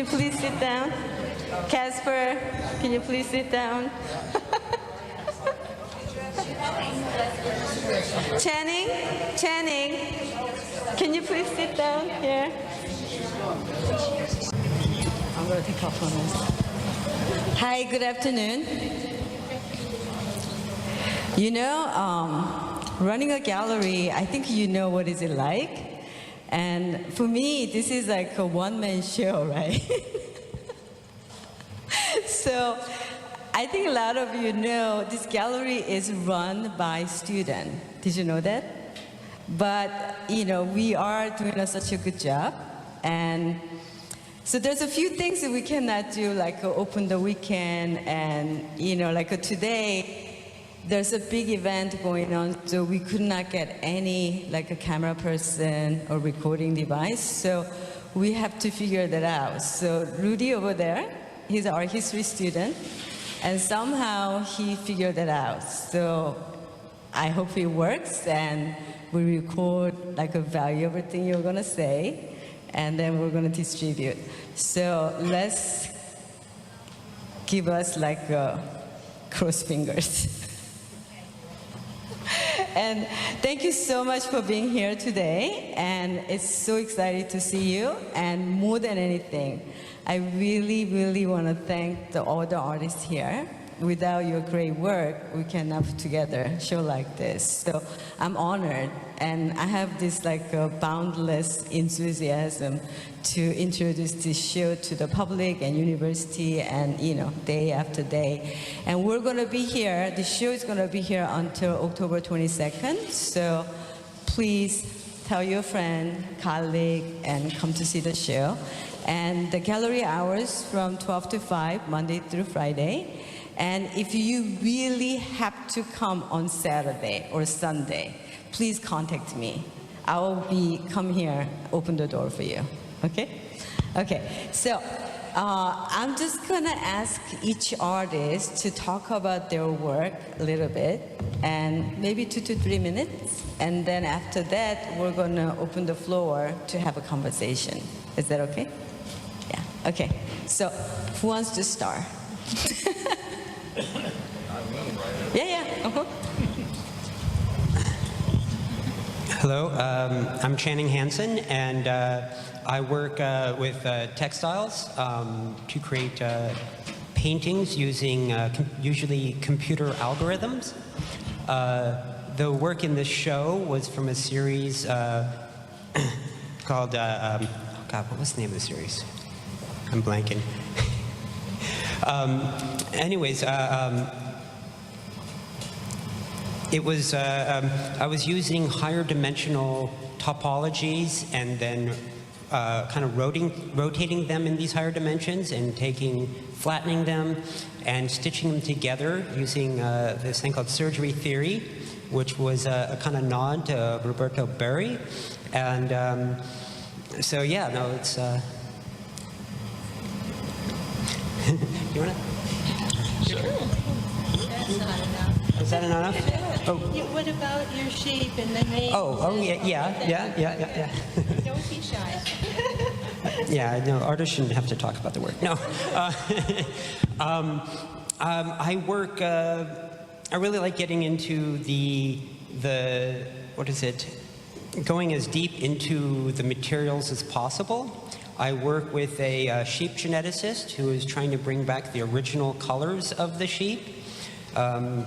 you please sit down? Casper, can you please sit down? Channing, can you please sit down here? I'm going to take off on this. Hi, good afternoon. You know, running a gallery, I think you know what is it like. And for me, this is like a one-man show, right? So I think a lot of you know this gallery is run by students. Did you know that? But, you know, we are doing such a good job. And so there's a few things that we cannot do, like open the weekend. And, you know, like today, there's a big event going on, so we could not get any, like a camera person or recording device. So we have to figure that out. So Rudy over there, he's our history student. And somehow he figured it out. So I hope it works, and we record like a value of everything you're gonna say, and then we're gonna distribute. So let's give us like cross fingers. And thank you so much for being here today, and it's so exciting to see you. And more than anything, I really, really want to thank all the artists here. Without your great work, we cannot put together a show like this. So I'm honored, and I have this like boundless enthusiasm to introduce this show to the public and university, and you know, day after day. And we're going to be here. The show is going to be here until October 22nd. So please tell your friend, colleague, and come to see the show. And the gallery hours from 12 to 5, Monday through Friday. And if you really have to come on Saturday or Sunday, please contact me. I will come here, open the door for you. Okay? Okay. So I'm just gonna ask each artist to talk about their work a little bit, and maybe 2 to 3 minutes. And then after that, we're gonna open the floor to have a conversation. Is that okay? Yeah. Okay. So who wants to start? Yeah. Uh-huh. Hello, I'm Channing Hansen, and I work with textiles to create paintings using usually computer algorithms. The work in this show was from a series called, oh God, what was the name of the series? I'm blanking. Anyways, it was, I was using higher dimensional topologies and then kind of rotating them in these higher dimensions and flattening them and stitching them together using this thing called surgery theory, which was a kind of nod to Roberto Berg. And so yeah, no, it's, you want to? Sure. That's not enough. Is that enough? Oh. What about your shape and the name? Oh, yeah. Don't be shy. Yeah, no, artists shouldn't have to talk about the work. No. I work, I really like getting into the what is it, going as deep into the materials as possible. I work with a sheep geneticist who is trying to bring back the original colors of the sheep. So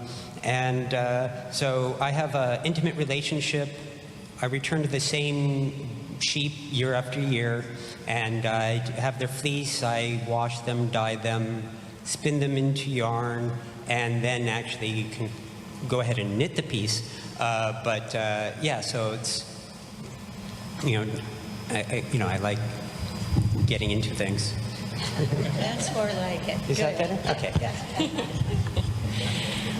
I have an intimate relationship. I return to the same sheep year after year, and I have their fleece. I wash them, dye them, spin them into yarn, and then actually can go ahead and knit the piece. Yeah, so it's, I like getting into things. That's more like it. Is that better? Okay, yeah.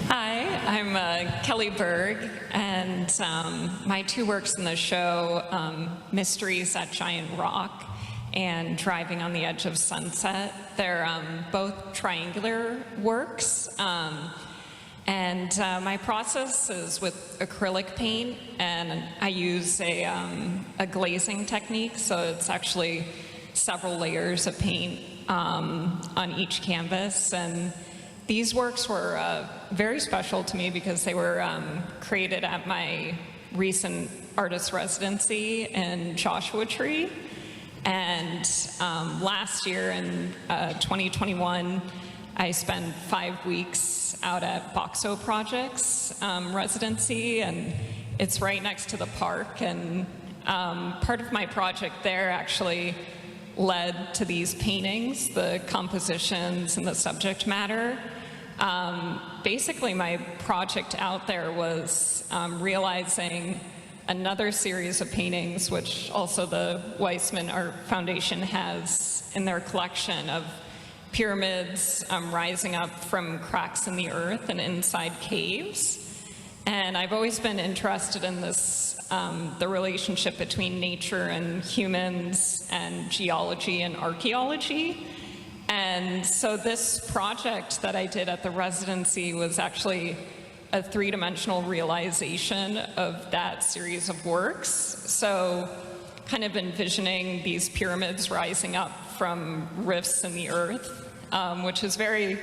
Hi, I'm Kelly Berg, and my two works in the show, Mysteries at Giant Rock and Driving on the Edge of Sunset, they're both triangular works. My process is with acrylic paint, and I use a glazing technique, so it's actually several layers of paint on each canvas. And these works were very special to me because they were created at my recent artist residency in Joshua Tree. And last year in 2021, I spent 5 weeks out at Boxo Project's residency, and it's right next to the park. And part of my project there actually led to these paintings, the compositions and the subject matter. Basically, my project out there was realizing another series of paintings, which also the Weisman Art Foundation has in their collection, of pyramids rising up from cracks in the earth and inside caves. And I've always been interested in this, the relationship between nature and humans and geology and archaeology. And so this project that I did at the residency was actually a three-dimensional realization of that series of works. So kind of envisioning these pyramids rising up from rifts in the earth, which is very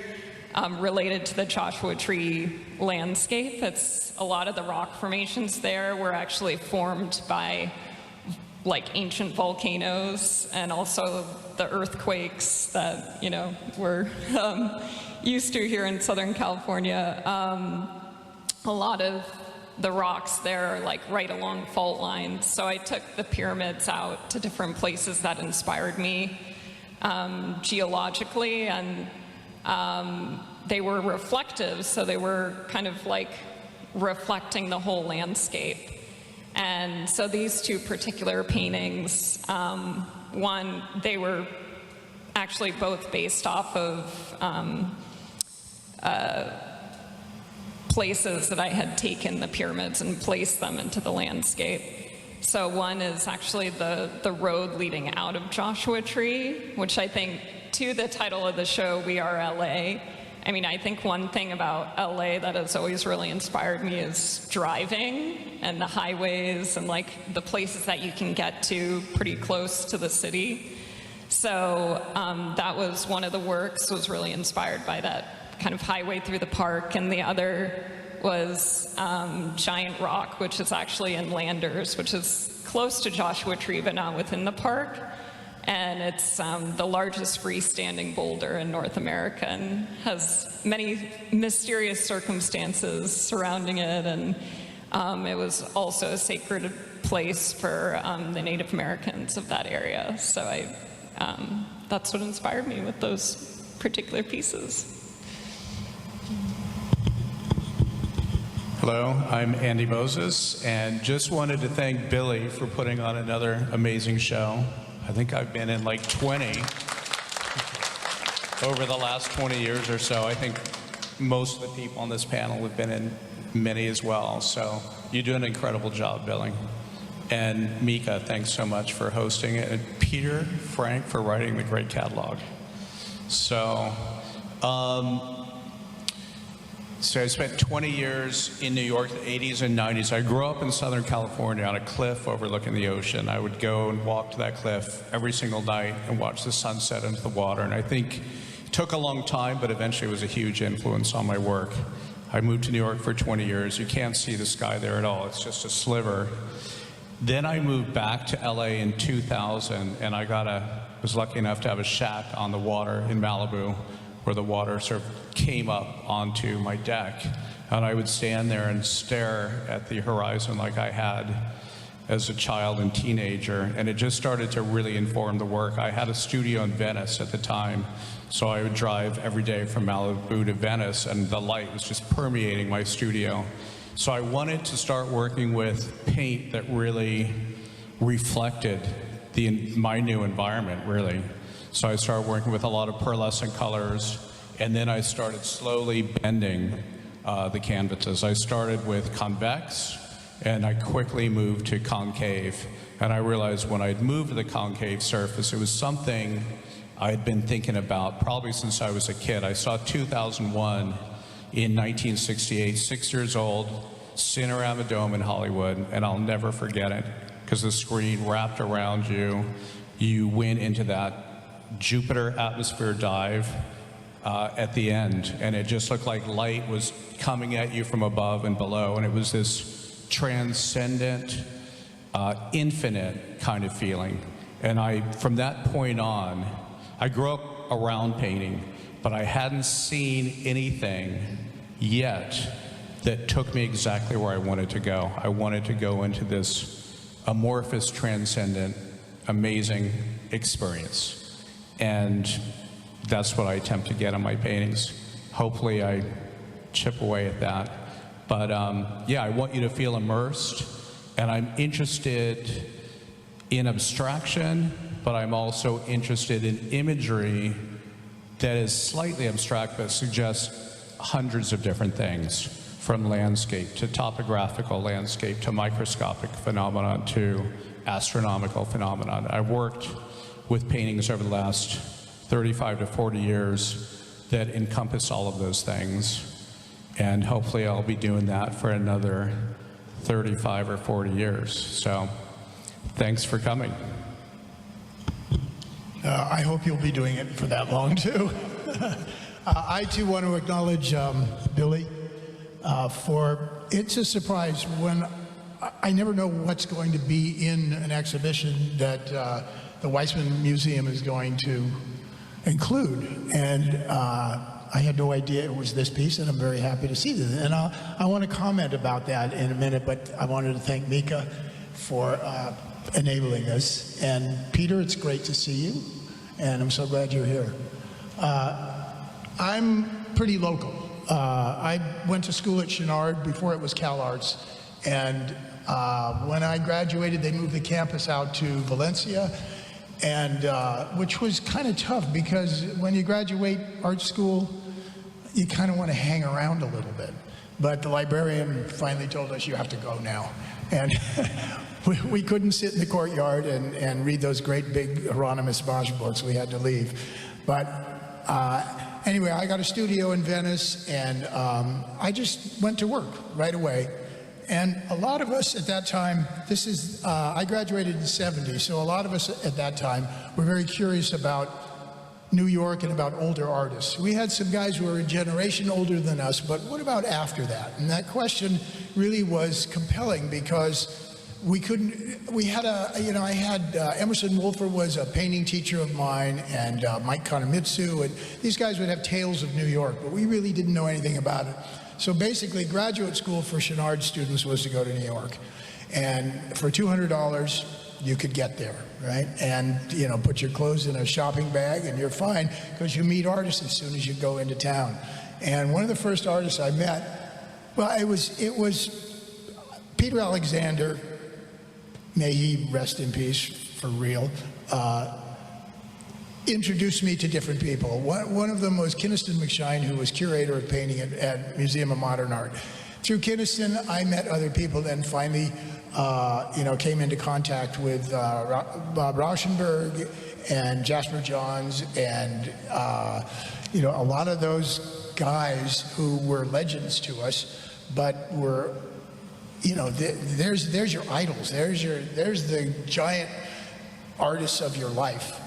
related to the Joshua Tree landscape. It's a lot of the rock formations there were actually formed by like ancient volcanoes, and also the earthquakes that, you know, we're used to here in Southern California. A lot of the rocks there are like right along fault lines. So I took the pyramids out to different places that inspired me geologically, and they were reflective, so they were kind of like reflecting the whole landscape. And so these two particular paintings, one, they were actually both based off of places that I had taken the pyramids and placed them into the landscape. So one is actually the road leading out of Joshua Tree, which I think, to the title of the show, We Are LA. I mean, I think one thing about LA that has always really inspired me is driving and the highways and like the places that you can get to pretty close to the city. So that was one of the works, was really inspired by that kind of highway through the park. And the other was Giant Rock, which is actually in Landers, which is close to Joshua Tree, but not within the park. And it's the largest freestanding boulder in North America and has many mysterious circumstances surrounding it. And it was also a sacred place for the Native Americans of that area. So that's what inspired me with those particular pieces. Hello, I'm Andy Moses, and just wanted to thank Billie for putting on another amazing show. I think I've been in like 20 over the last 20 years or so. I think most of the people on this panel have been in many as well. So you do an incredible job, Billie. And Mika, thanks so much for hosting it. And Peter, Frank, for writing the great catalog. So I spent 20 years in New York, the 80s and 90s. I grew up in Southern California on a cliff overlooking the ocean. I would go and walk to that cliff every single night and watch the sunset into the water. And I think it took a long time, but eventually it was a huge influence on my work. I moved to New York for 20 years. You can't see the sky there at all. It's just a sliver. Then I moved back to LA in 2000, and I was lucky enough to have a shack on the water in Malibu, where the water sort of came up onto my deck. And I would stand there and stare at the horizon like I had as a child and teenager. And it just started to really inform the work. I had a studio in Venice at the time, so I would drive every day from Malibu to Venice, and the light was just permeating my studio. So I wanted to start working with paint that really reflected my new environment, really. So I started working with a lot of pearlescent colors, and then I started slowly bending the canvases. I started with convex, and I quickly moved to concave. And I realized when I'd moved to the concave surface, it was something I'd been thinking about probably since I was a kid. I saw 2001 in 1968, 6 years old, sitting around the Dome in Hollywood, and I'll never forget it, because the screen wrapped around you. you went into that Jupiter atmosphere dive at the end, and it just looked like light was coming at you from above and below, and it was this transcendent, infinite kind of feeling. And from that point on, I grew up around painting, but I hadn't seen anything yet that took me exactly where I wanted to go. I wanted to go into this amorphous, transcendent, amazing experience. And that's what I attempt to get in my paintings. Hopefully I chip away at that. But yeah, I want you to feel immersed, and I'm interested in abstraction, but I'm also interested in imagery that is slightly abstract but suggests hundreds of different things, from landscape to topographical landscape to microscopic phenomenon to astronomical phenomenon. I've worked with paintings over the last 35 to 40 years that encompass all of those things, and hopefully I'll be doing that for another 35 or 40 years. So thanks for coming. I hope you'll be doing it for that long, too. I, too, want to acknowledge Billie it's a surprise when I never know what's going to be in an exhibition that the Weisman Museum is going to include. And I had no idea it was this piece, and I'm very happy to see this. And I want to comment about that in a minute, but I wanted to thank Mika for enabling us. And Peter, it's great to see you, and I'm so glad you're here. I'm pretty local. I went to school at Chenard before it was CalArts, and when I graduated, they moved the campus out to Valencia, and which was kind of tough because when you graduate art school, you kind of want to hang around a little bit. But the librarian finally told us, you have to go now. And we couldn't sit in the courtyard and read those great big Hieronymus Bosch books. We had to leave. But anyway, I got a studio in Venice, and I just went to work right away. And a lot of us at that time, I graduated in '70, so a lot of us at that time were very curious about New York and about older artists. We had some guys who were a generation older than us, but what about after that? And that question really was compelling because I had Emerson Wolfer was a painting teacher of mine, and Mike Konomitsu, and these guys would have tales of New York, but we really didn't know anything about it. So basically, graduate school for Chenard students was to go to New York. And for $200, you could get there, right? And, put your clothes in a shopping bag and you're fine because you meet artists as soon as you go into town. And one of the first artists I met, well, it was Peter Alexander, may he rest in peace, for real, introduced me to different people. One of them was Kynaston McShine, who was curator of painting at Museum of Modern Art. Through Kynaston, I met other people, and finally, came into contact with Bob Rauschenberg and Jasper Johns, and a lot of those guys who were legends to us, but were, there's your idols, there's the giant artists of your life.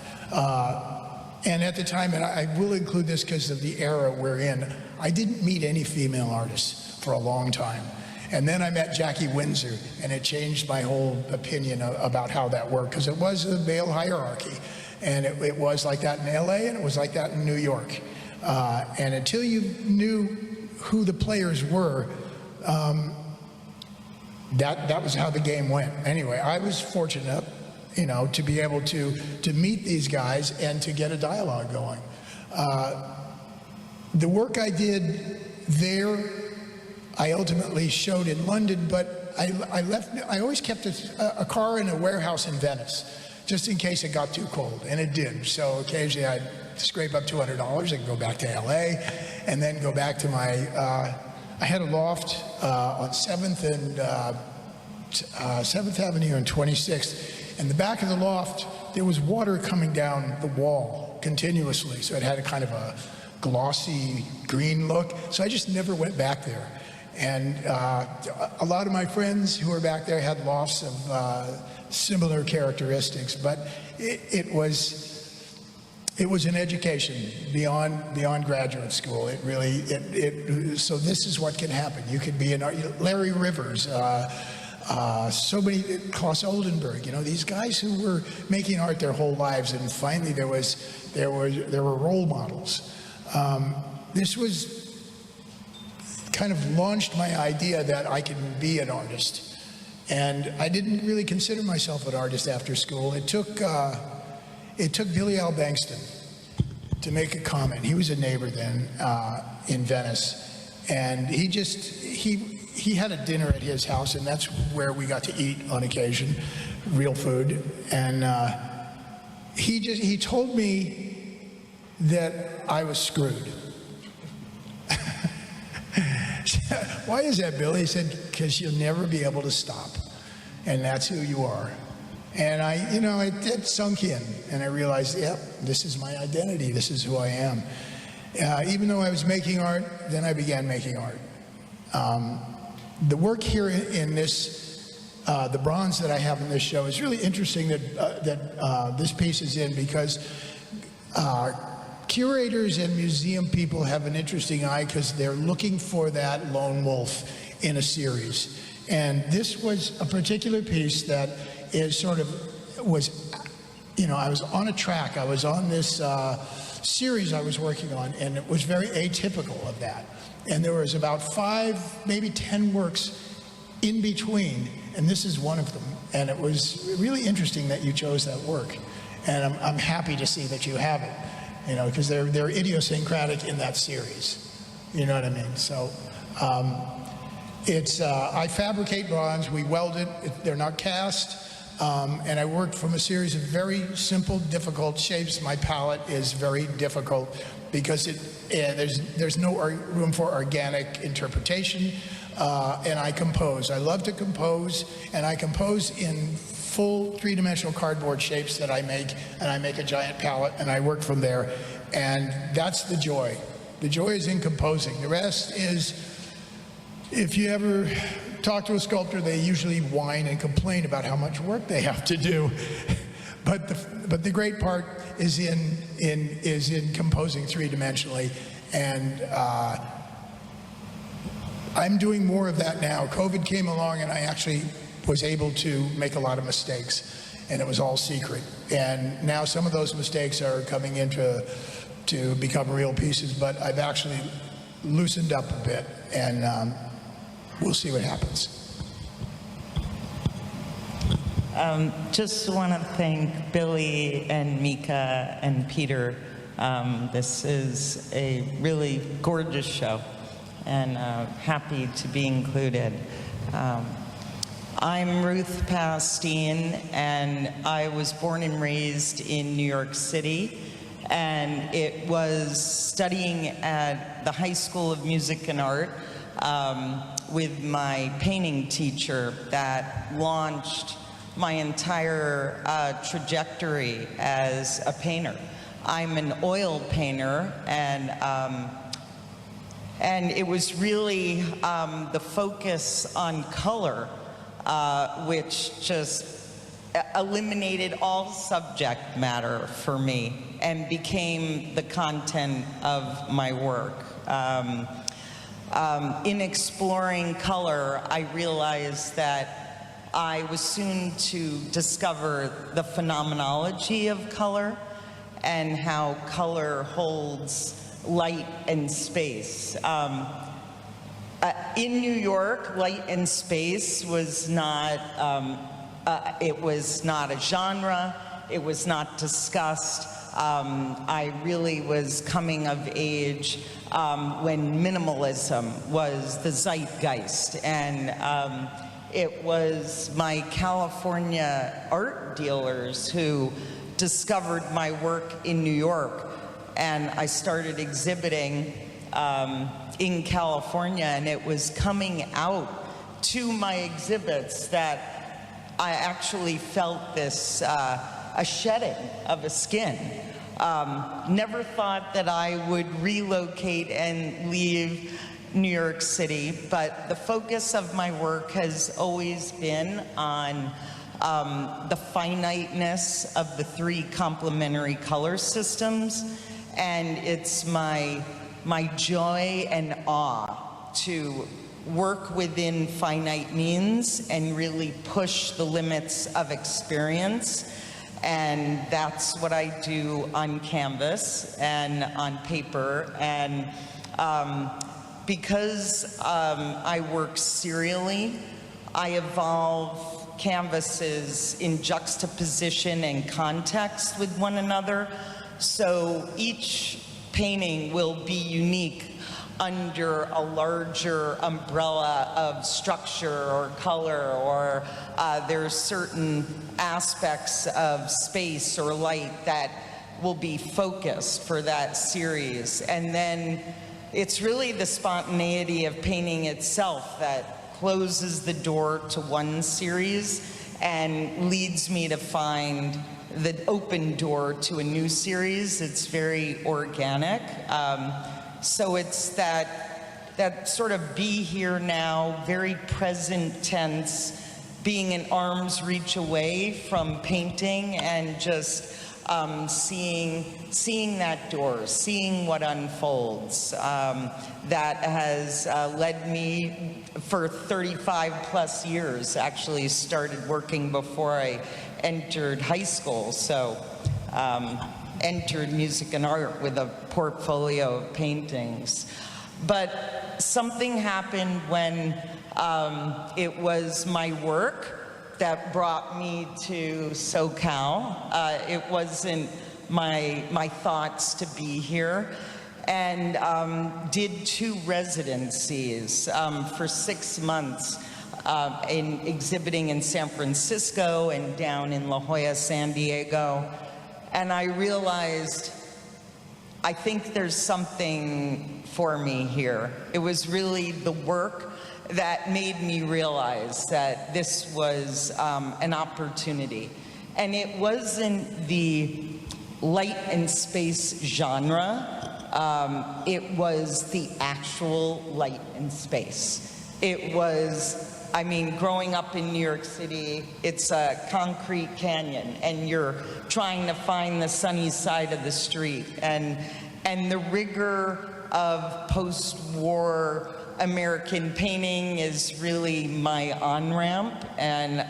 And at the time, and I will include this because of the era we're in, I didn't meet any female artists for a long time. And then I met Jackie Windsor, and it changed my whole opinion about how that worked, because it was a male hierarchy. And it was like that in LA, and it was like that in New York. And until you knew who the players were, that was how the game went. Anyway, I was fortunate to be able to meet these guys and to get a dialogue going. The work I did there, I ultimately showed in London, but I always kept a car in a warehouse in Venice, just in case it got too cold, and it did. So occasionally I'd scrape up $200 and go back to LA, and then go back to my, I had a loft on 7th and 7th Avenue and 26th. In the back of the loft, there was water coming down the wall continuously, so it had a kind of a glossy green look. So I just never went back there. And a lot of my friends who were back there had lofts of similar characteristics, but it was an education beyond graduate school. It really, so this is what can happen. You could be Larry Rivers, so many, Klaus Oldenburg, these guys who were making art their whole lives, and finally there were role models. This was kind of launched my idea that I can be an artist. And I didn't really consider myself an artist after school. It took Billie Bankston to make a comment. He was a neighbor then in Venice, and he had a dinner at his house, and that's where we got to eat on occasion, real food. And he told me that I was screwed. Why is that, Billy? He said, because you'll never be able to stop, and that's who you are. And it sunk in, and I realized, yep, this is my identity. This is who I am. Even though I was making art, then I began making art. The work here in this, the bronze that I have in this show, is really interesting that this piece is in, because curators and museum people have an interesting eye because they're looking for that lone wolf in a series. And this was a particular piece that is sort of was, I was on a track. I was on this series I was working on, and it was very atypical of that. And there was about 5, maybe 10 works in between, and this is one of them. And it was really interesting that you chose that work. And I'm happy to see that you have it, because they're idiosyncratic in that series. You know what I mean? So I fabricate bronze, we weld it, they're not cast. And I worked from a series of very simple, difficult shapes. My palette is very difficult because there's no room for organic interpretation. And I compose. I love to compose, and I compose in full three-dimensional cardboard shapes that I make, and I make a giant palette, and I work from there. And that's the joy. The joy is in composing. The rest is, if you ever talk to a sculptor, they usually whine and complain about how much work they have to do. But the great part is in composing three-dimensionally, and I'm doing more of that now. COVID came along, and I actually was able to make a lot of mistakes, and it was all secret. And now some of those mistakes are coming into to become real pieces, but I've actually loosened up a bit, and we'll see what happens. Just want to thank Billie and Mika and Peter. This is a really gorgeous show, and happy to be included. I'm Ruth Pastine, and I was born and raised in New York City, and it was studying at the High School of Music and Art with my painting teacher that launched my entire trajectory as a painter. I'm an oil painter, and it was really the focus on color which just eliminated all subject matter for me and became the content of my work. In exploring color, I realized that I was soon to discover the phenomenology of color and how color holds light and space. In New York, light and space was not, it was not a genre, it was not discussed. I really was coming of age when minimalism was the zeitgeist, and it was my California art dealers who discovered my work in New York, and I started exhibiting in California, and it was coming out to my exhibits that I actually felt this a shedding of a skin. Never thought that I would relocate and leave New York City, but the focus of my work has always been on the finiteness of the three complementary color systems, and it's my joy and awe to work within finite means and really push the limits of experience. And that's what I do on canvas and on paper. And because I work serially, I evolve canvases in juxtaposition and context with one another. So each painting will be unique under a larger umbrella of structure or color, or there's certain aspects of space or light that will be focused for that series. And then it's really the spontaneity of painting itself that closes the door to one series and leads me to find the open door to a new series. It's very organic. So it's that sort of be here now, very present tense, being an arm's reach away from painting and just seeing that door, seeing what unfolds. That has led me for 35 plus years, actually started working before I entered high school. So entered music and art with a portfolio of paintings. But something happened when it was my work that brought me to SoCal. It wasn't my thoughts to be here. And did 2 residencies for 6 months in exhibiting in San Francisco and down in La Jolla, San Diego. And I realized, I think there's something for me here. It was really the work that made me realize that this was an opportunity. And it wasn't the light and space genre, it was the actual light and space. It was, I mean, growing up in New York City, it's a concrete canyon, and you're trying to find the sunny side of the street. And the rigor of post-war American painting is really my on-ramp, and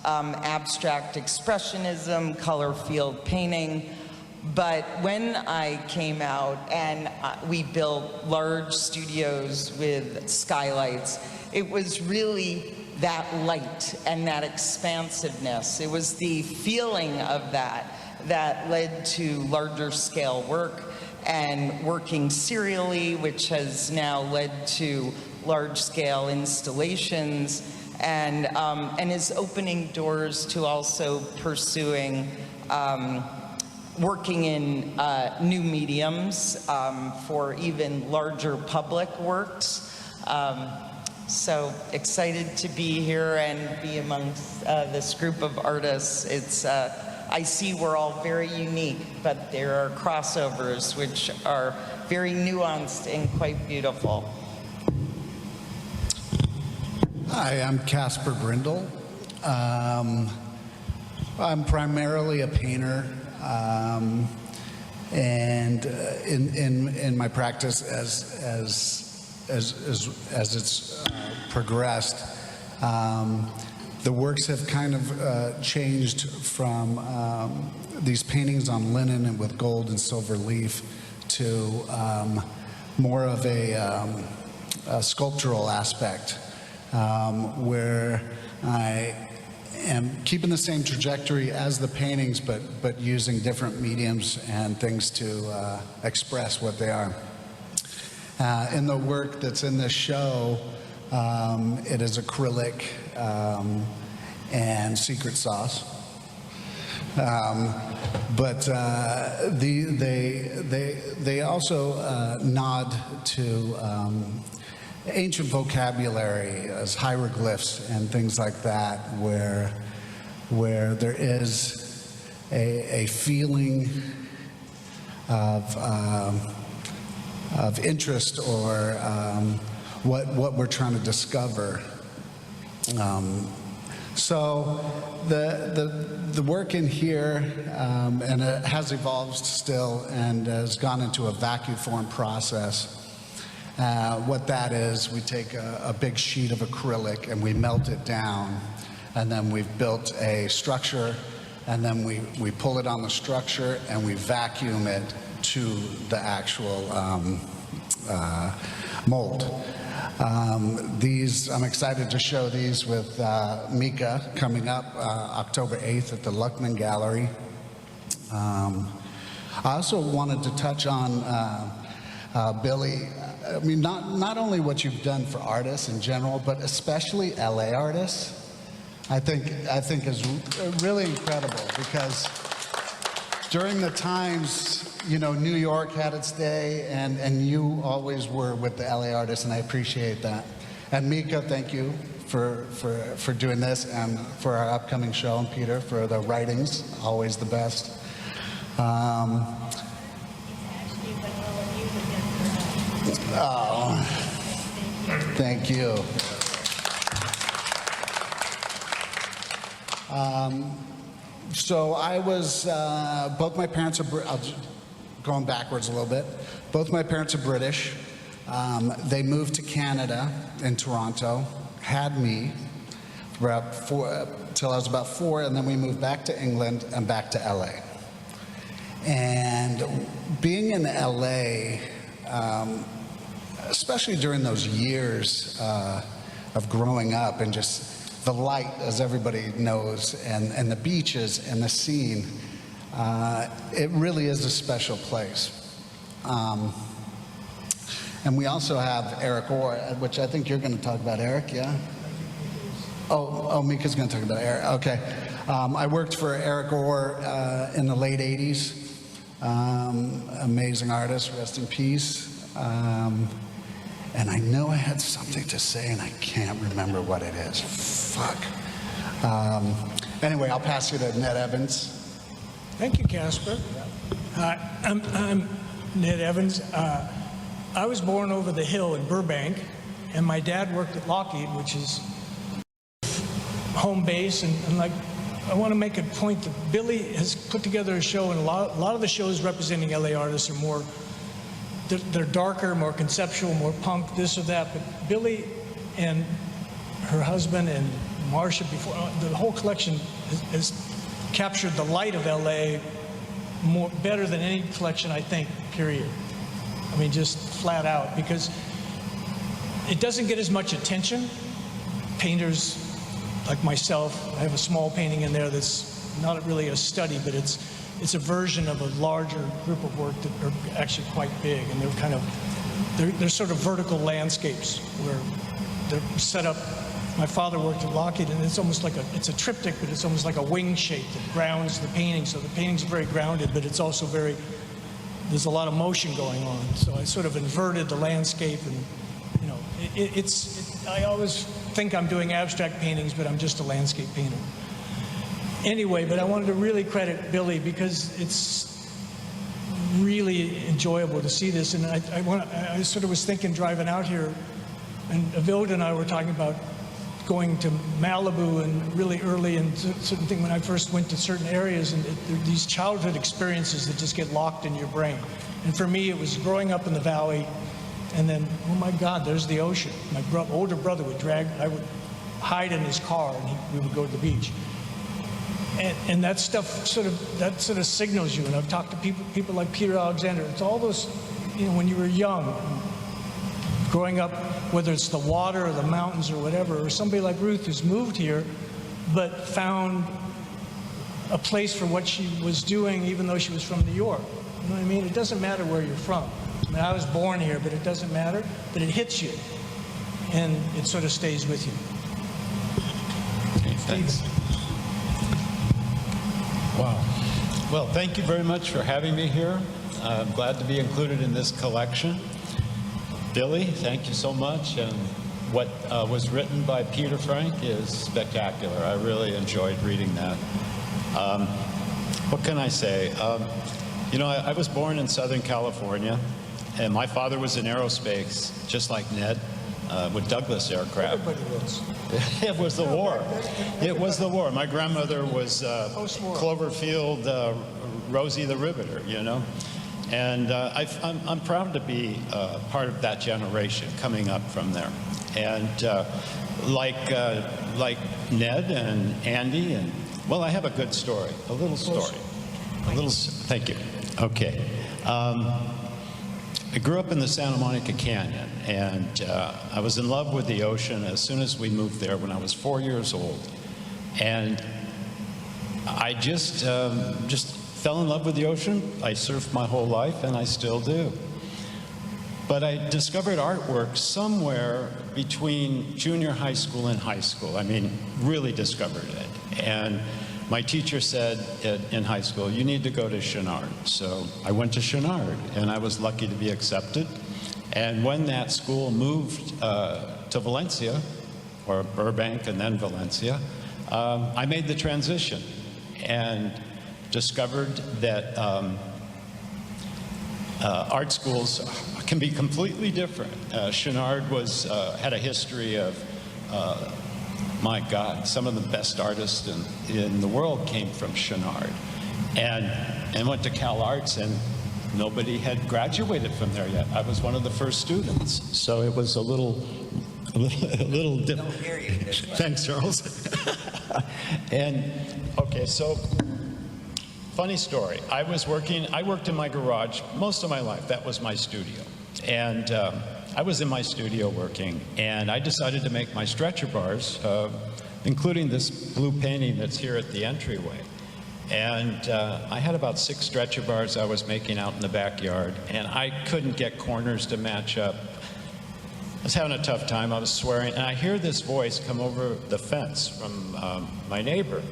abstract expressionism, color field painting. But when I came out and we built large studios with skylights, it was really that light and that expansiveness. It was the feeling of that led to larger scale work and working serially, which has now led to large scale installations, and is opening doors to also pursuing working in new mediums for even larger public works. So excited to be here and be amongst this group of artists. It's I see we're all very unique, but there are crossovers which are very nuanced and quite beautiful. Hi, I'm Casper Brindle. I'm primarily a painter, and in my practice as it's progressed, the works have kind of changed from these paintings on linen and with gold and silver leaf to more of a sculptural aspect, where I am keeping the same trajectory as the paintings, but using different mediums and things to express what they are. In the work that's in this show, it is acrylic and secret sauce. But they also nod to ancient vocabulary as hieroglyphs and things like that, where there is a feeling of interest or what we're trying to discover. So the work in here, and it has evolved still and has gone into a vacuum form process. What that is, we take a big sheet of acrylic and we melt it down, and then we've built a structure, and then we pull it on the structure and we vacuum it to the actual mold. I'm excited to show these with Mika coming up October 8th at the Luckman Gallery. I also wanted to touch on Billie. I mean, not only what you've done for artists in general, but especially LA artists. I think is really incredible, because during the times, you know, New York had its day, and you always were with the LA artists, and I appreciate that. And Mika, thank you for doing this, and for our upcoming show, and Peter for the writings, always the best. Oh, thank you. So I was, both my parents are, going backwards a little bit. Both my parents are British. They moved to Canada in Toronto, had me for till I was about 4, and then we moved back to England and back to LA. And being in LA, especially during those years of growing up, and just the light, as everybody knows, and the beaches and the scene, it really is a special place. And we also have Eric Orr, which I think you're going to talk about, Eric, yeah? Oh, Mika's going to talk about Eric, okay. I worked for Eric Orr in the late 80s. Amazing artist, rest in peace. And I know I had something to say, and I can't remember what it is. Fuck. Anyway, I'll pass you to Ned Evans. Thank you, Casper. I'm Ned Evans. I was born over the hill in Burbank, and my dad worked at Lockheed, which is home base. And like, I want to make a point that Billie has put together a show, and a lot of the shows representing LA artists are more, they're darker, more conceptual, more punk, this or that. But Billie and her husband and Marcia, before the whole collection has captured the light of LA better than any collection, I think, period. I mean, just flat out, because it doesn't get as much attention. Painters like myself, I have a small painting in there that's not really a study, but it's a version of a larger group of work that are actually quite big, and they're kind of, they're sort of vertical landscapes where they're set up. My father worked at Lockheed, and it's almost like it's a triptych, but it's almost like a wing shape that grounds the painting. So the painting's very grounded, but it's also very, there's a lot of motion going on. So I sort of inverted the landscape, and you know, I always think I'm doing abstract paintings, but I'm just a landscape painter. Anyway, but I wanted to really credit Billie, because it's really enjoyable to see this. And I sort of was thinking driving out here, and Avilda and I were talking about going to Malibu and really early and certain thing when I first went to certain areas, and these childhood experiences that just get locked in your brain. And for me, it was growing up in the valley, and then, oh my God, there's the ocean. My older brother I would hide in his car, and we would go to the beach. And that stuff sort of signals you. And I've talked to people like Peter Alexander. It's all those, you know, when you were young, growing up, whether it's the water or the mountains or whatever, or somebody like Ruth who's moved here, but found a place for what she was doing, even though she was from New York. You know what I mean? It doesn't matter where you're from. I mean, I was born here, but it doesn't matter. But it hits you, and it sort of stays with you. Okay, thanks. Wow. Well, thank you very much for having me here. I'm glad to be included in this collection. Billie, thank you so much. And what was written by Peter Frank is spectacular. I really enjoyed reading that. What can I say? You know, I was born in Southern California, And my father was in aerospace, just like Ned, with Douglas aircraft. Everybody was. It was the war. It was the war. My grandmother was Post-war. Cloverfield Rosie the Riveter, you know. And I'm proud to be part of that generation coming up from there. And like Ned and Andy, and well, I have a good story, a little story. Thank you. Okay. I grew up in the Santa Monica Canyon, and I was in love with the ocean as soon as we moved there when I was 4 years old. And I just fell in love with the ocean. I surfed my whole life, and I still do. But I discovered artwork somewhere between junior high school and high school. I mean, really discovered it. And my teacher said in high school, you need to go to Chenard. So I went to Chenard, and I was lucky to be accepted. And when that school moved to Valencia, or Burbank and then Valencia, I made the transition and discovered that art schools can be completely different. Chenard had a history of my God, some of the best artists in the world came from Chenard, and went to Cal Arts, and nobody had graduated from there yet. I was one of the first students, so it was a little different. Thanks, Charles. And okay, so funny story. I worked in my garage most of my life. That was my studio, and I was in my studio working, and I decided to make my stretcher bars, including this blue painting that's here at the entryway. And I had about 6 stretcher bars I was making out in the backyard, and I couldn't get corners to match up. I was having a tough time. I was swearing, and I hear this voice come over the fence from my neighbor.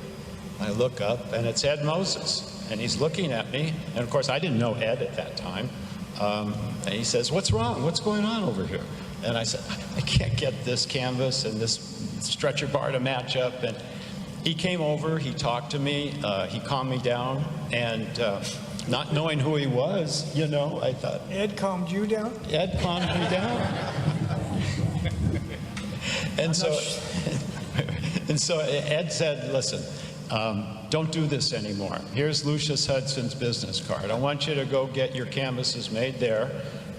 I look up, and it's Ed Moses, and he's looking at me. And of course, I didn't know Ed at that time. And he says, "What's wrong? What's going on over here?" And I said, "I can't get this canvas and this stretcher bar to match up." And he came over, he talked to me, he calmed me down, and not knowing who he was, you know, I thought... Ed calmed you down? Ed calmed me down. And so Ed said, "Listen, don't do this anymore. Here's Lucius Hudson's business card. I want you to go get your canvases made there,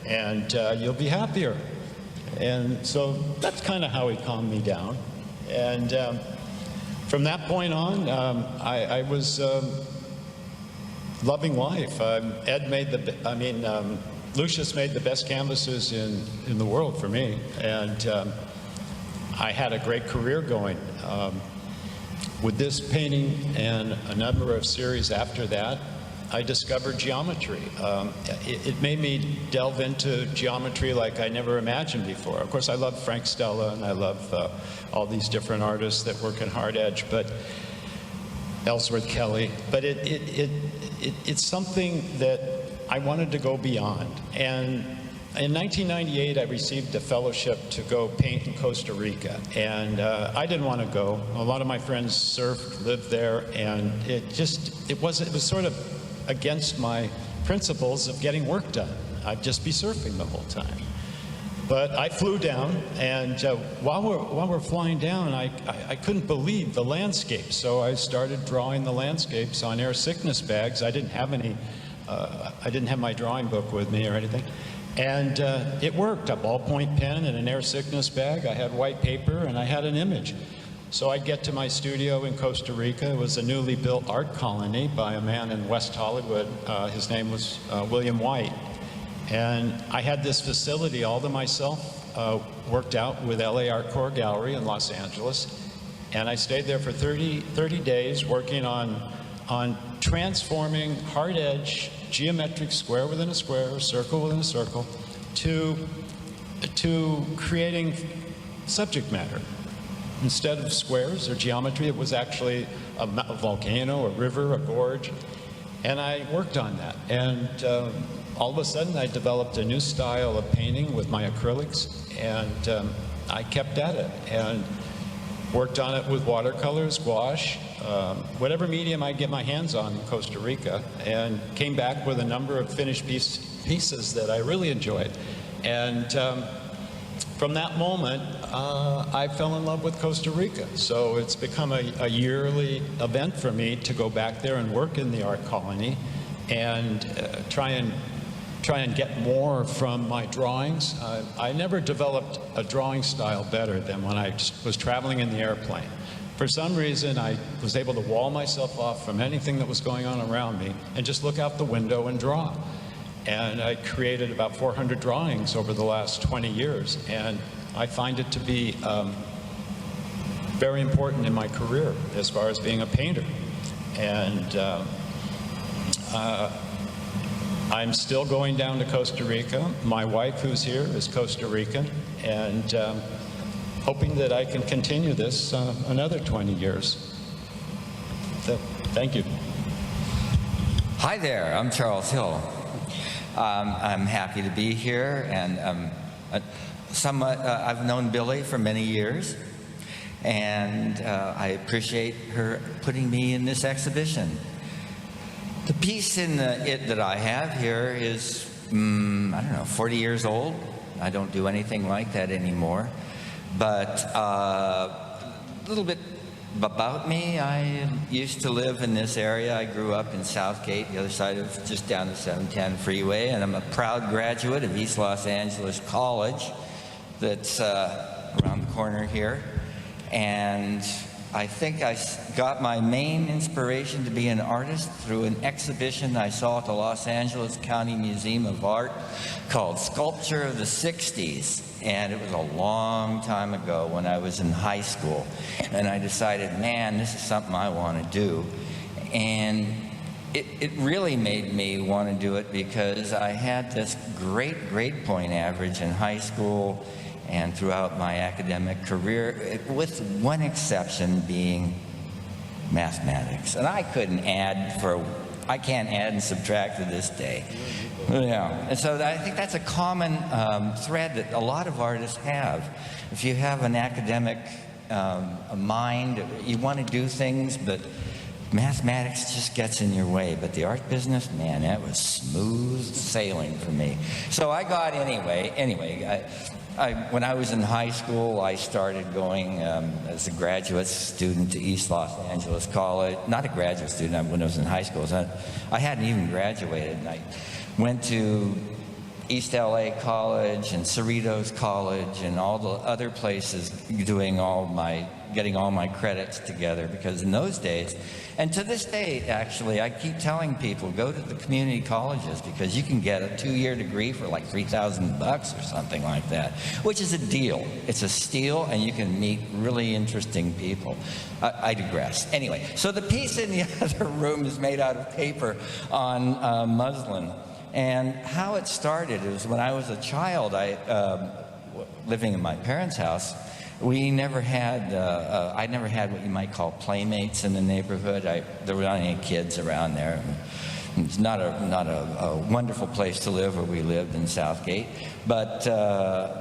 and you'll be happier." And so that's kind of how he calmed me down. And from that point on, I was loving life. Lucius made the best canvases in the world for me, and I had a great career going. With this painting and a number of series after that, I discovered geometry. It made me delve into geometry like I never imagined before. Of course, I love Frank Stella, and I love all these different artists that work in hard edge, but Ellsworth Kelly. But it's something that I wanted to go beyond. And in 1998, I received a fellowship to go paint in Costa Rica, and I didn't want to go. A lot of my friends surfed, lived there, and it was sort of against my principles of getting work done. I'd just be surfing the whole time. But I flew down, and while we're flying down, I couldn't believe the landscape. So I started drawing the landscapes on air sickness bags. I didn't have my drawing book with me or anything. And it worked. A ballpoint pen and an air sickness bag. I had white paper, and I had an image. So I'd get to my studio in Costa Rica. It was a newly built art colony by a man in West Hollywood. His name was William White. And I had this facility all to myself, worked out with LA Art Corps Gallery in Los Angeles. And I stayed there for 30 days working on transforming hard edge, geometric square within a square, circle within a circle, to creating subject matter. Instead of squares or geometry, it was actually a volcano, a river, a gorge. And I worked on that. And all of a sudden, I developed a new style of painting with my acrylics, and I kept at it. And worked on it with watercolors, gouache, whatever medium I get my hands on in Costa Rica, and came back with a number of finished pieces that I really enjoyed. And from that moment, I fell in love with Costa Rica. So it's become a yearly event for me to go back there and work in the art colony and try and get more from my drawings. I never developed a drawing style better than when I was traveling in the airplane. For some reason, I was able to wall myself off from anything that was going on around me and just look out the window and draw. And I created about 400 drawings over the last 20 years, and I find it to be very important in my career as far as being a painter. And I'm still going down to Costa Rica. My wife, who's here, is Costa Rican, and hoping that I can continue this another 20 years. So, thank you. Hi there, I'm Charles Hill. I'm happy to be here, and I've known Billie for many years, and I appreciate her putting me in this exhibition. The piece in it that I have here is, I don't know, 40 years old. I don't do anything like that anymore. But a little bit about me, I used to live in this area. I grew up in Southgate, the other side of just down the 710 freeway, and I'm a proud graduate of East Los Angeles College that's around the corner here. And I think I got my main inspiration to be an artist through an exhibition I saw at the Los Angeles County Museum of Art called Sculpture of the 60s. And it was a long time ago when I was in high school. And I decided, man, this is something I want to do. And it really made me want to do it because I had this great grade point average in high school and throughout my academic career, with one exception being mathematics. And I can't add and subtract to this day. Yeah, and so I think that's a common thread that a lot of artists have. If you have an academic mind, you want to do things, but mathematics just gets in your way. But the art business, man, that was smooth sailing for me. So I got anyway. When I was in high school, I started going as a graduate student to East Los Angeles College. Not a graduate student, when I was in high school. So I hadn't even graduated. And I went to East LA College and Cerritos College and all the other places getting all my credits together, because in those days, and to this day actually, I keep telling people, go to the community colleges because you can get a 2-year degree for like $3,000 or something like that, which is a deal. It's a steal, and you can meet really interesting people. I digress. Anyway, so the piece in the other room is made out of paper on muslin. And how it started is when I was a child, living in my parents' house, we never had, I never had what you might call playmates in the neighborhood. There were not any kids around there. It's not a wonderful place to live where we lived in Southgate. But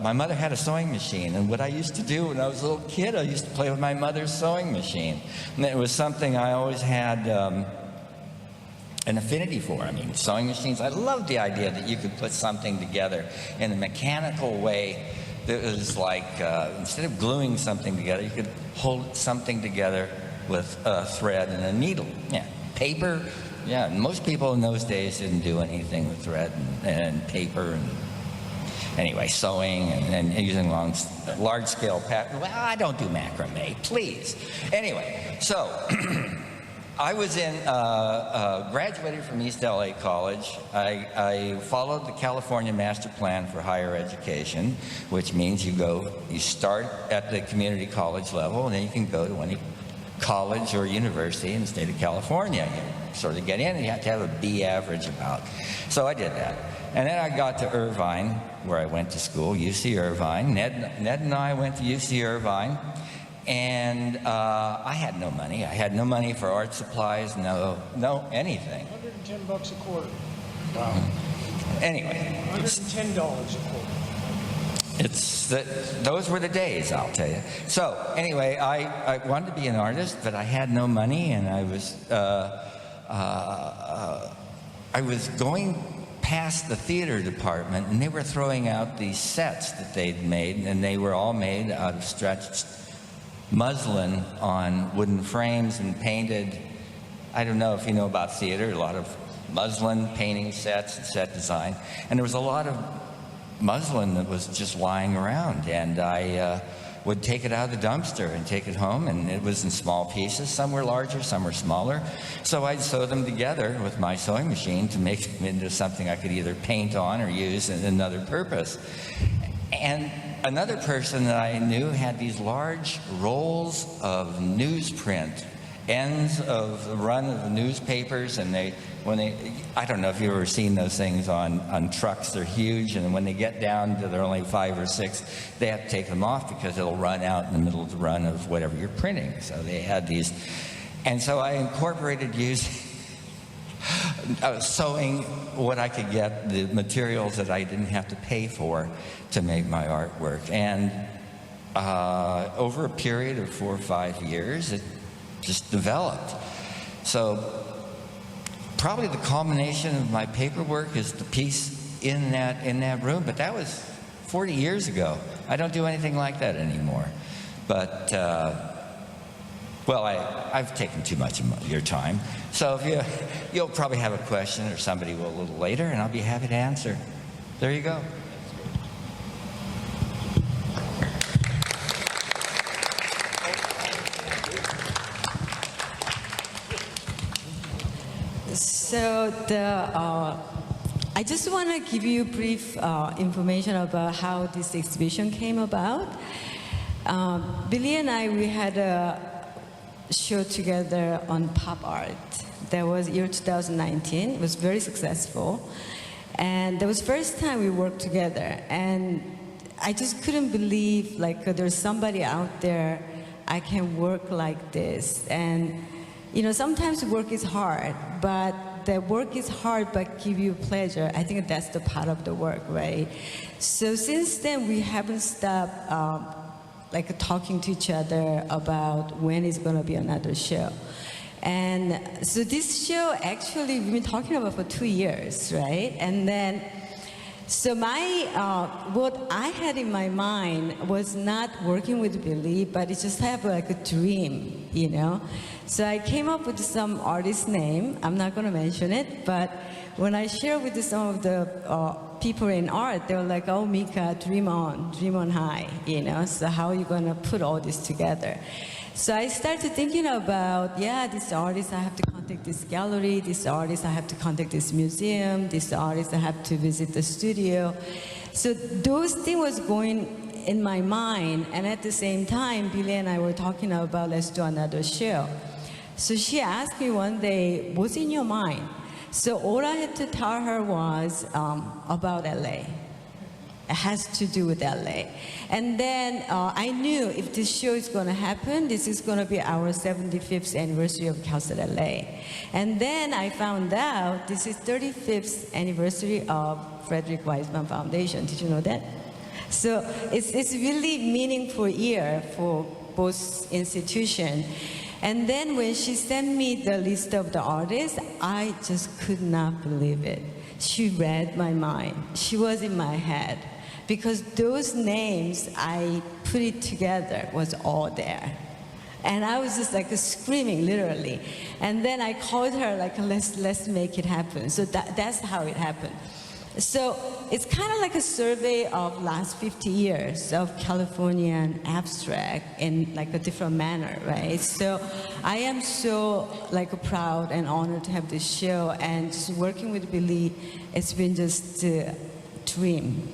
my mother had a sewing machine, and what I used to do when I was a little kid, I used to play with my mother's sewing machine. And it was something I always had an affinity for. I mean, sewing machines, I loved the idea that you could put something together in a mechanical way that was like, instead of gluing something together, you could hold something together with a thread and a needle. Yeah, paper, yeah, most people in those days didn't do anything with thread and paper and anyway, sewing and using large-scale patterns. Well, I don't do macrame, please. Anyway, so I was graduated from East LA College. I followed the California Master Plan for Higher Education, which means you start at the community college level, and then you can go to any college or university in the state of California. You sort of get in, and you have to have a B average about. So I did that. And then I got to Irvine, where I went to school, UC Irvine. Ned and I went to UC Irvine. And I had no money. I had no money for art supplies, no anything. $110 a quarter. Wow. Anyway. $110 a quarter. those were the days, I'll tell you. So anyway, I wanted to be an artist, but I had no money, and I was going past the theater department, and they were throwing out these sets that they'd made, and they were all made out of stretched muslin on wooden frames and painted. I don't know if you know about theater, a lot of muslin painting sets and set design, and there was a lot of muslin that was just lying around, and I would take it out of the dumpster and take it home, and it was in small pieces. Some were larger, some were smaller. So I'd sew them together with my sewing machine to make them into something I could either paint on or use in another purpose. And another person that I knew had these large rolls of newsprint, ends of the run of the newspapers, and I don't know if you've ever seen those things on trucks. They're huge, and when they get down to they're only 5 or 6, they have to take them off because it'll run out in the middle of the run of whatever you're printing. So they had these, and so I incorporated using sewing what I could get, the materials that I didn't have to pay for to make my artwork. And over a period of 4 or 5 years, it just developed. So probably the culmination of my paperwork is the piece in that room, but that was 40 years ago. I don't do anything like that anymore. But well, I've taken too much of your time. So if you'll probably have a question, or somebody will a little later, and I'll be happy to answer. There you go. So I just want to give you brief information about how this exhibition came about. Billie and I, we had a show together on pop art. That was year 2019. It was very successful. And that was the first time we worked together. And I just couldn't believe, like, there's somebody out there I can work like this. And, you know, sometimes work is hard, but the work is hard but give you pleasure. I think that's the part of the work, right? So since then, we haven't stopped like talking to each other about when is going to be another show. And so this show, actually, we've been talking about for 2 years, right? And then, so what I had in my mind was not working with Billie, but it just have like a dream, you know? So I came up with some artist name. I'm not going to mention it, but when I shared with some of the people in art, they were like, oh, Mika, dream on high, you know? So how are you going to put all this together? So I started thinking about, yeah, this artist, I have to contact this gallery, this artist, I have to contact this museum, this artist, I have to visit the studio. So those things was going in my mind, and at the same time, Billie and I were talking about, let's do another show. So she asked me one day, what's in your mind? So all I had to tell her was about LA. It has to do with LA. And then I knew if this show is going to happen, this is going to be our 75th anniversary of Casper LA. And then I found out this is 35th anniversary of Frederick Weisman Foundation. Did you know that? So it's really meaningful year for both institutions. And then when she sent me the list of the artists, I just could not believe it. She read my mind. She was in my head. Because those names, I put it together, was all there. And I was just like screaming, literally. And then I called her, like, let's make it happen. So that's how it happened. So it's kind of like a survey of last 50 years of Californian abstract in like a different manner, right? So I am so like proud and honored to have this show, and just working with Billie, it's been just a dream.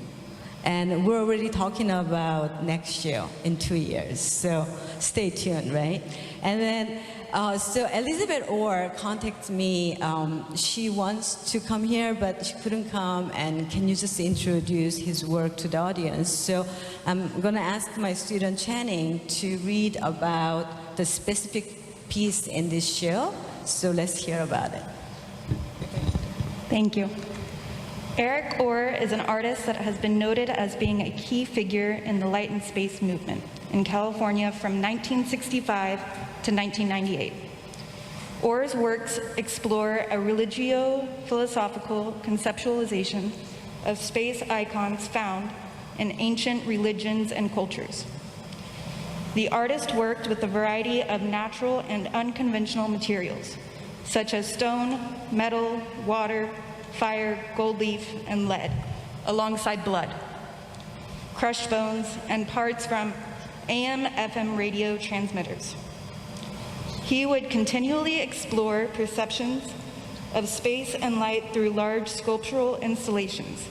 And we're already talking about next show in 2 years, so stay tuned, right? And then, so Elizabeth Orr contacted me. She wants to come here, but she couldn't come, and can you just introduce his work to the audience? So I'm gonna ask my student Channing to read about the specific piece in this show, so let's hear about it. Thank you. Eric Orr is an artist that has been noted as being a key figure in the light and space movement in California from 1965 to 1998. Orr's works explore a religio-philosophical conceptualization of space icons found in ancient religions and cultures. The artist worked with a variety of natural and unconventional materials, such as stone, metal, water, fire, gold leaf, and lead, alongside blood, crushed bones, and parts from AM/FM radio transmitters. He would continually explore perceptions of space and light through large sculptural installations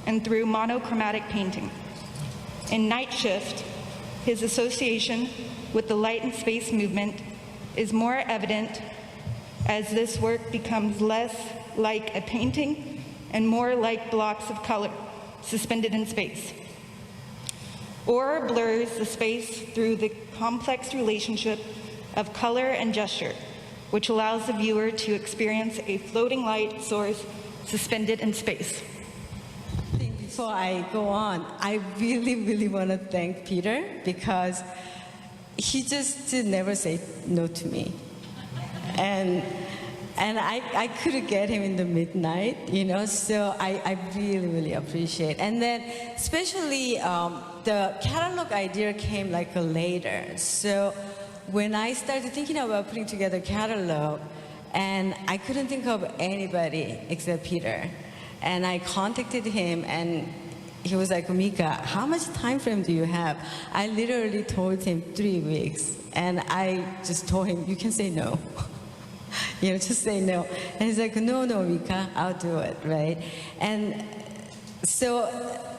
and through monochromatic painting. In Night Shift, his association with the light and space movement is more evident as this work becomes less like a painting and more like blocks of color suspended in space. Orr blurs the space through the complex relationship of color and gesture, which allows the viewer to experience a floating light source suspended in space. Before I go on, I really want to thank Peter because he just never say no to me. And I couldn't get him in the midnight, so I really appreciate. And then especially the catalog idea came like later. So when I started thinking about putting together a catalog, and I couldn't think of anybody except Peter. And I contacted him, and he was like, Mika, how much time frame do you have? I literally told him 3 weeks. And I just told him, you can say no. Just say no. And he's like, no, Mika, I'll do it, right? And so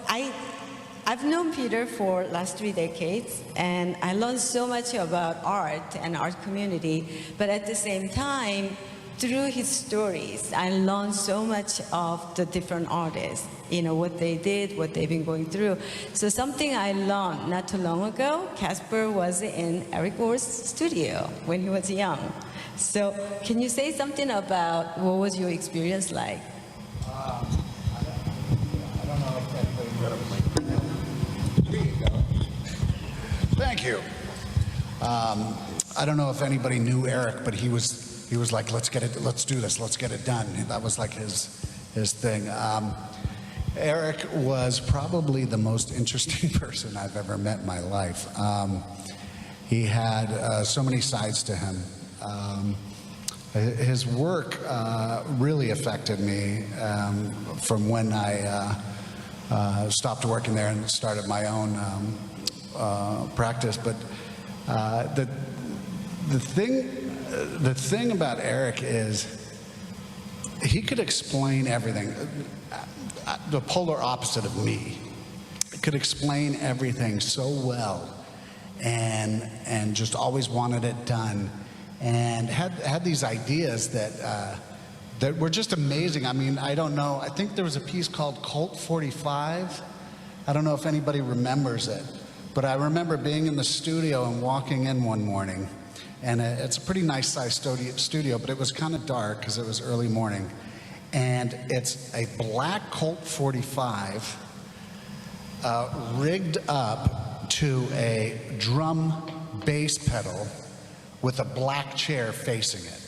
I've known Peter for last 3 decades, and I learned so much about art and art community, but at the same time, through his stories, I learned so much of the different artists, what they did, what they've been going through. So something I learned not too long ago, Casper was in Eric Orr's studio when he was young. So can you say something about what was your experience like? I don't know if anybody... Here you go. Thank you. I don't know if anybody knew Eric, but he was like, let's do this, let's get it done. That was like his thing. Eric was probably the most interesting person I've ever met in my life. He had so many sides to him. His work really affected me from when I stopped working there and started my own practice. But the thing about Eric is he could explain everything. The polar opposite of me. He could explain everything so well, and just always wanted it done, and had these ideas that were just amazing. I mean, I don't know. I think there was a piece called Colt 45. I don't know if anybody remembers it, but I remember being in the studio and walking in one morning. And it's a pretty nice sized studio, but it was kind of dark because it was early morning. And it's a black Colt 45 rigged up to a drum bass pedal with a black chair facing it.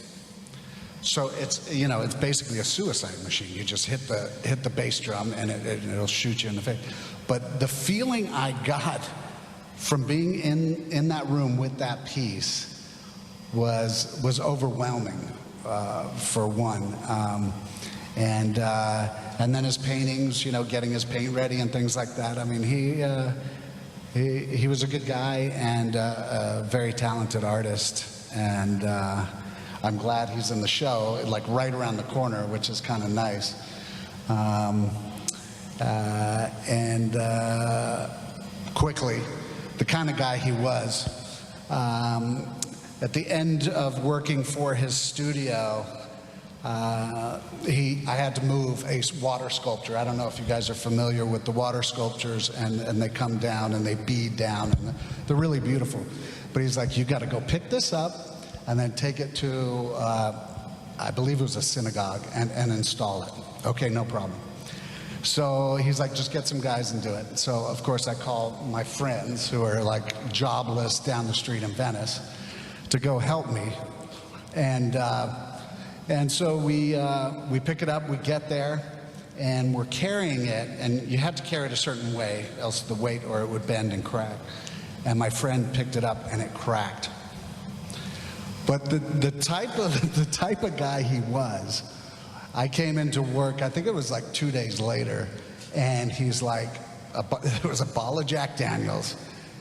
So it's, it's basically a suicide machine. You just hit the bass drum and it'll shoot you in the face. But the feeling I got from being in that room with that piece was overwhelming, for one, and then his paintings, getting his paint ready and things like that. I mean, he was a good guy and a very talented artist, and I'm glad he's in the show, like right around the corner, which is kind of nice. Quickly, the kind of guy he was. At the end of working for his studio, I had to move a water sculpture. I don't know if you guys are familiar with the water sculptures, and they come down and they bead down, and they're really beautiful. But he's like, you got to go pick this up and then take it to, I believe it was a synagogue, and install it. Okay, no problem. So he's like, just get some guys and do it. So of course I call my friends who are like jobless down the street in Venice to go help me. And so we pick it up, we get there, and we're carrying it, and you had to carry it a certain way, else the weight or it would bend and crack. And my friend picked it up and it cracked. But the type of guy he was, I came into work, I think it was like 2 days later, and he's like, it was a bottle of Jack Daniels,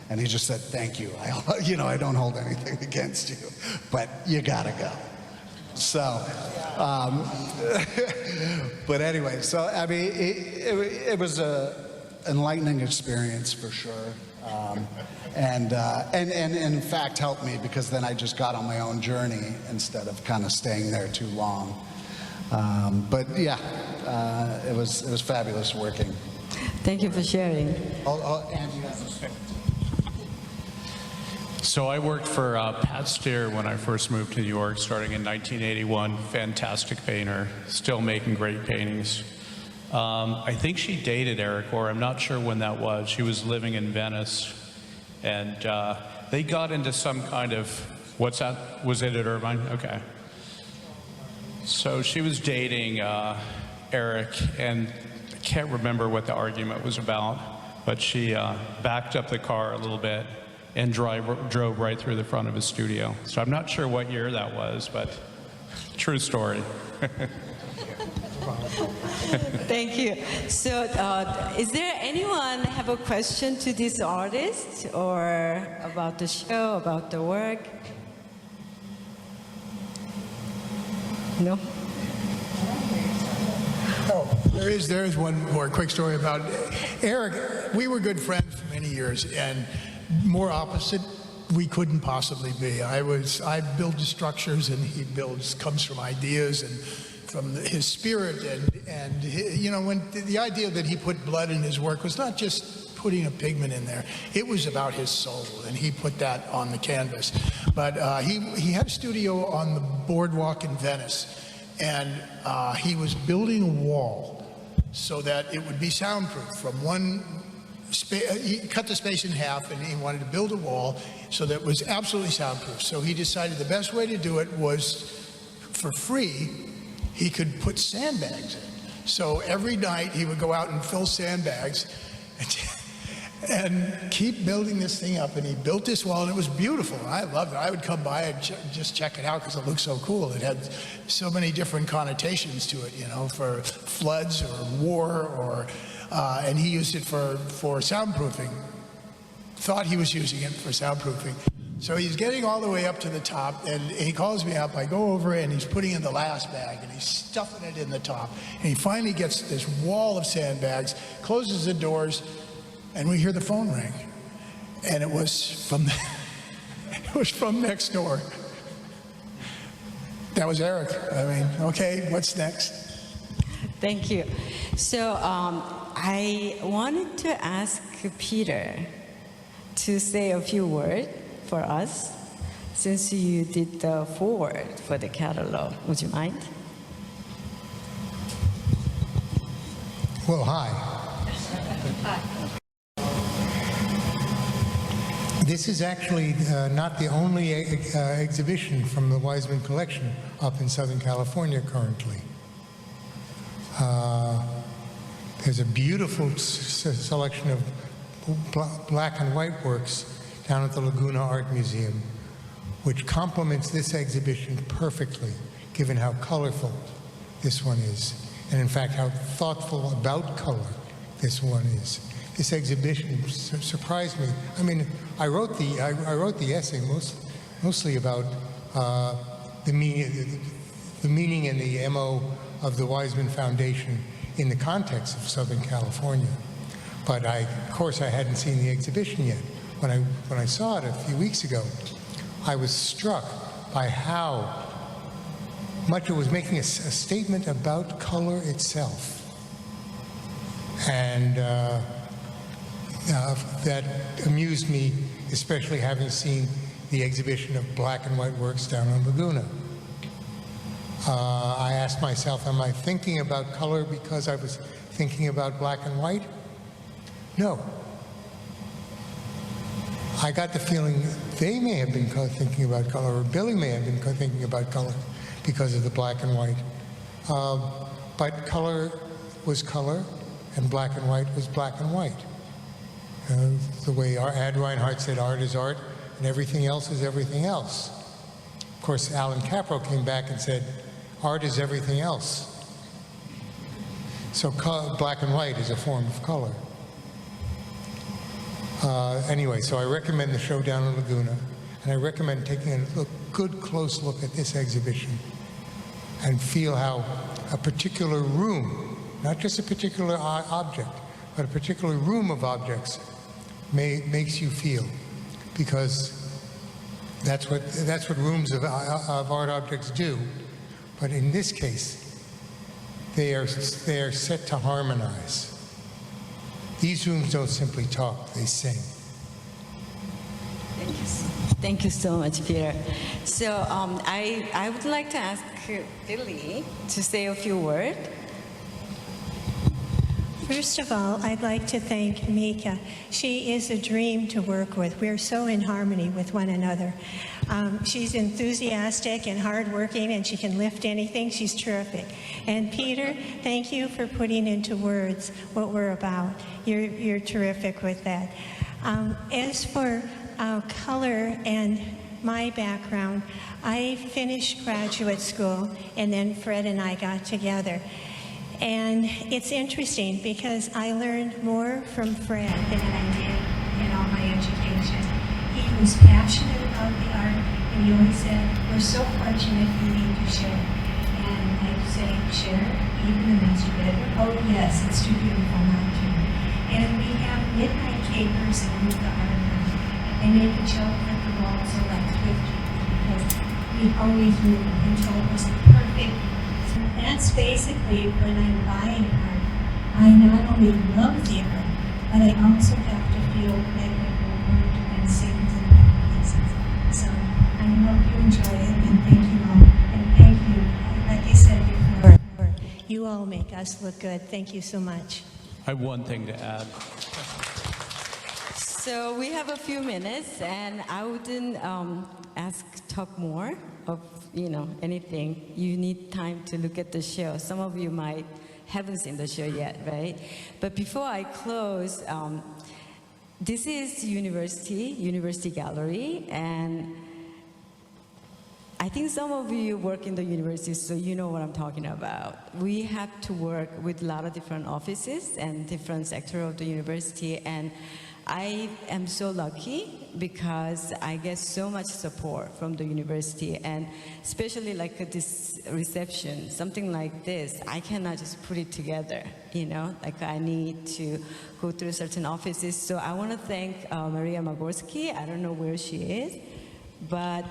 and he just said, thank you. I don't hold anything against you, but you gotta go. So, but anyway, so I mean, it was an enlightening experience for sure. And in fact helped me, because then I just got on my own journey instead of kind of staying there too long. But yeah, it was fabulous working. Thank you for sharing. Andy, So I worked for Pastine when I first moved to New York, starting in 1981. Fantastic painter, still making great paintings. I think she dated Eric, or I'm not sure when that was. She was living in Venice, and they got into some kind of, what's that? Was it at Irvine? Okay. So she was dating Eric, and I can't remember what the argument was about, but she backed up the car a little bit and drove right through the front of his studio. So I'm not sure what year that was, but true story. Thank you. So is there anyone have a question to this artist or about the show, about the work? No? Oh, there is one more quick story about Eric. We were good friends for many years, and more opposite we couldn't possibly be. I build structures, and he comes from ideas and from his spirit, and when the idea that he put blood in his work was not just putting a pigment in there, it was about his soul, and he put that on the canvas. But he had a studio on the boardwalk in Venice, and he was building a wall so that it would be soundproof from one space. He cut the space in half, and he wanted to build a wall so that it was absolutely soundproof. So he decided the best way to do it was, for free, he could put sandbags in. So every night he would go out and fill sandbags and keep building this thing up. And he built this wall, and it was beautiful. I loved it. I would come by and just check it out because it looked so cool. It had so many different connotations to it, for floods or war, and he used it for soundproofing. Thought he was using it for soundproofing. So he's getting all the way up to the top, and he calls me up. I go over, and he's putting in the last bag, and he's stuffing it in the top. And he finally gets this wall of sandbags, closes the doors, and we hear the phone ring. And it was from next door. That was Eric. I mean, okay, what's next? Thank you. So I wanted to ask Peter to say a few words for us, since you did the foreword for the catalog. Would you mind? Well, hi. This is actually not the only exhibition from the Weisman collection up in Southern California currently. There's a beautiful selection of black and white works down at the Laguna Art Museum, which complements this exhibition perfectly, given how colorful this one is, and in fact how thoughtful about color this one is. This exhibition surprised me. I mean, I wrote the essay mostly about the meaning and the MO of the Weisman Foundation in the context of Southern California, but of course I hadn't seen the exhibition yet. When I saw it a few weeks ago, I was struck by how much it was making a statement about color itself. And that amused me, especially having seen the exhibition of black and white works down on Laguna. I asked myself, am I thinking about color because I was thinking about black and white? No. I got the feeling they may have been thinking about color, or Billie may have been thinking about color because of the black and white. But color was color, and black and white was black and white. The way Ad Reinhardt said, art is art, and everything else is everything else. Of course, Alan Capro came back and said, art is everything else. So black and white is a form of color. Anyway, so I recommend the show down in Laguna, and I recommend taking a good close look at this exhibition and feel how a particular room, not just a particular object, but a particular room of objects makes you feel, because that's what rooms of art objects do. But in this case, they are set to harmonize. These rooms don't simply talk, they sing. Thank you so much, Peter. So I would like to ask Billie to say a few words. First of all, I'd like to thank Mika. She is a dream to work with. We're so in harmony with one another. She's enthusiastic and hardworking, and she can lift anything. She's terrific. And Peter, thank you for putting into words what we're about. You're terrific with that. As for color and my background, I finished graduate school, and then Fred and I got together. And it's interesting because I learned more from Fred than I did in all my education. He was passionate about the art, and he always said, we're so fortunate you need to share. And I'd say, share, even the master bedroom? Oh yes, it's too beautiful not to. And we have midnight capers and Ruth the art room. They make a joke that the walls are like thrifty because we always knew until it was perfect. That's basically when I'm buying art. I not only love the art, but I also have to feel that it will work and sings and places. So I hope you enjoy it, and thank you all. And thank you, like I said before, you all make us look good. Thank you so much. I have one thing to add. So we have a few minutes, and I wouldn't talk more of anything. You need time to look at the show. Some of you haven't seen the show yet, right? But before I close, this is University Gallery, and I think some of you work in the university, so you know what I'm talking about. We have to work with a lot of different offices and different sectors of the university, and I am so lucky because I get so much support from the university, and especially like this reception, something like this, I cannot just put it together, like I need to go through certain offices. So I want to thank Maria Magorski. I don't know where she is, but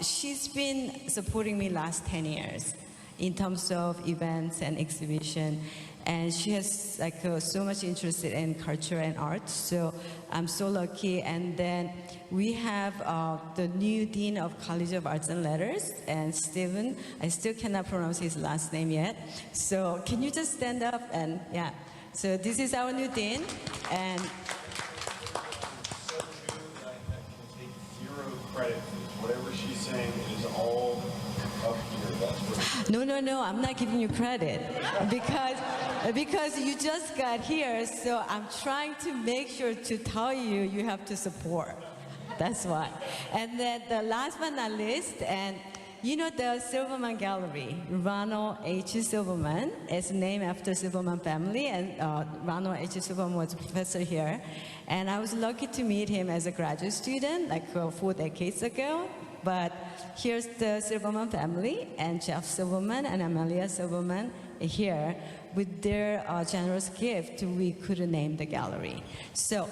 she's been supporting me last 10 years in terms of events and exhibition. And she has so much interest in culture and art, so I'm so lucky. And then we have the new Dean of College of Arts and Letters, and Stephen, I still cannot pronounce his last name yet. So can you just stand up and, yeah. So this is our new Dean, and So true that I can take zero credit. Whatever she's saying is all up here. That's what No, I'm not giving you credit because you just got here, so I'm trying to make sure to tell you you have to support. That's why. And then the last but not least, and the Silverman Gallery, Ronald H. Silverman, is named after Silverman family, and Ronald H. Silverman was a professor here. And I was lucky to meet him as a graduate student 4 decades ago. But here's the Silverman family, and Jeff Silverman and Amelia Silverman here. With their generous gift, we could name the gallery. So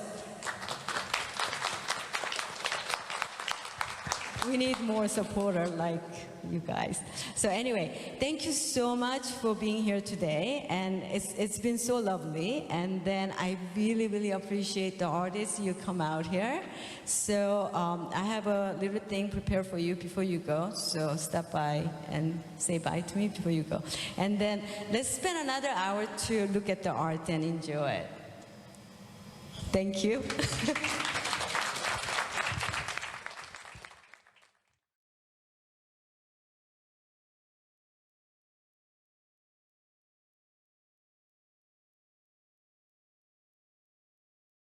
We need more supporter like you guys. So anyway, thank you so much for being here today, and it's been so lovely. And then I really, really appreciate the artists you come out here. So I have a little thing prepared for you before you go. So stop by and say bye to me before you go. And then let's spend another hour to look at the art and enjoy it. Thank you.